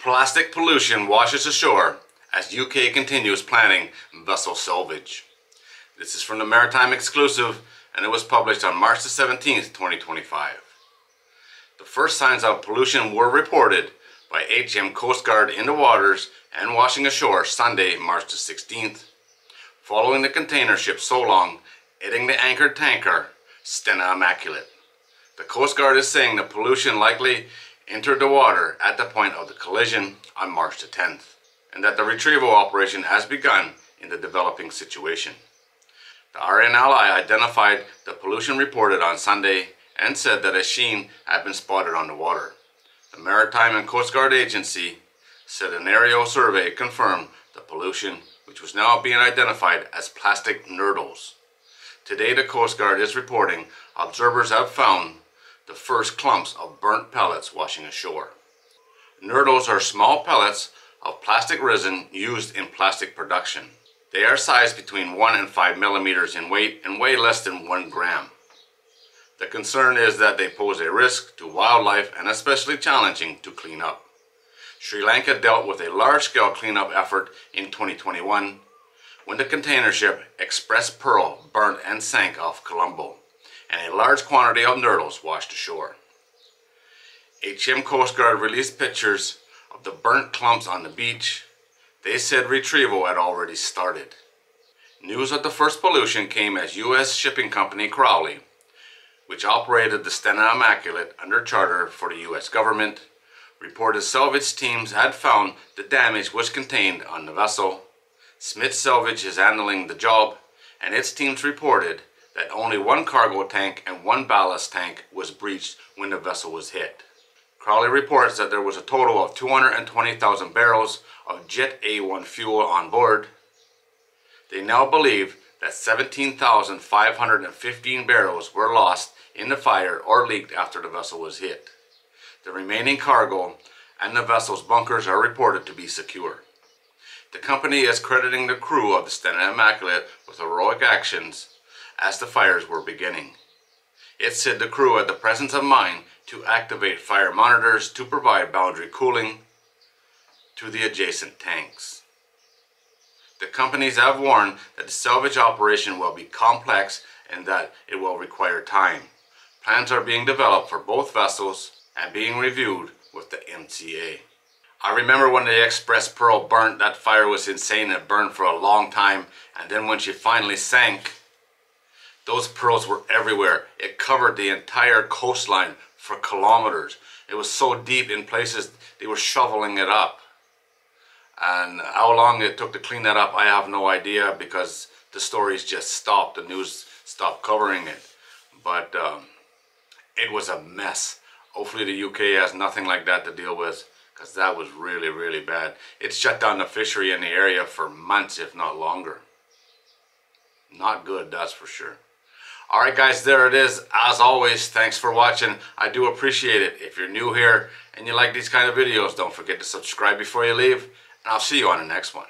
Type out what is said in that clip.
Plastic pollution washes ashore as UK continues planning vessel salvage. This is from the Maritime Exclusive, and it was published on March the 17th, 2025. The first signs of pollution were reported by HM Coast Guard in the waters and washing ashore Sunday, March the 16th, following the container ship So Long hitting the anchored tanker Stena Immaculate. The Coast Guard is saying the pollution likely entered the water at the point of the collision on March the 10th, and that the retrieval operation has begun in the developing situation. The RNLI identified the pollution reported on Sunday and said that a sheen had been spotted on the water. The Maritime and Coast Guard Agency said an aerial survey confirmed the pollution, which was now being identified as plastic nurdles. Today the Coast Guard is reporting observers have found the first clumps of burnt pellets washing ashore. Nurdles are small pellets of plastic resin used in plastic production. They are sized between 1 and 5 millimeters in weight and weigh less than 1 gram. The concern is that they pose a risk to wildlife and especially challenging to clean up. Sri Lanka dealt with a large-scale cleanup effort in 2021 when the container ship Express Pearl burnt and sank off Colombo, and a large quantity of nurdles washed ashore. HM Coast Guard released pictures of the burnt clumps on the beach. They said retrieval had already started. News of the first pollution came as U.S. shipping company Crowley, which operated the Stena Immaculate under charter for the U.S. government, reported salvage teams had found the damage was contained on the vessel. Smith Salvage is handling the job, and its teams reported that only 1 cargo tank and 1 ballast tank was breached when the vessel was hit. Crowley reports that there was a total of 220,000 barrels of Jet A1 fuel on board. They now believe that 17,515 barrels were lost in the fire or leaked after the vessel was hit. The remaining cargo and the vessel's bunkers are reported to be secure. The company is crediting the crew of the Stena Immaculate with heroic actions as the fires were beginning. It said the crew had the presence of mind to activate fire monitors to provide boundary cooling to the adjacent tanks. The companies have warned that the salvage operation will be complex and that it will require time. Plans are being developed for both vessels and being reviewed with the MCA. I remember when the Express Pearl burnt, that fire was insane. It burned for a long time, and then when she finally sank, those pearls were everywhere. It covered the entire coastline for kilometers. It was so deep in places they were shoveling it up. And how long it took to clean that up, I have no idea, because the stories just stopped. The news stopped covering it. But it was a mess. Hopefully the UK has nothing like that to deal with, because that was really, really bad. It shut down the fishery in the area for months, if not longer. Not good, that's for sure. Alright guys, there it is. As always, thanks for watching. I do appreciate it. If you're new here and you like these kind of videos, don't forget to subscribe before you leave, and I'll see you on the next one.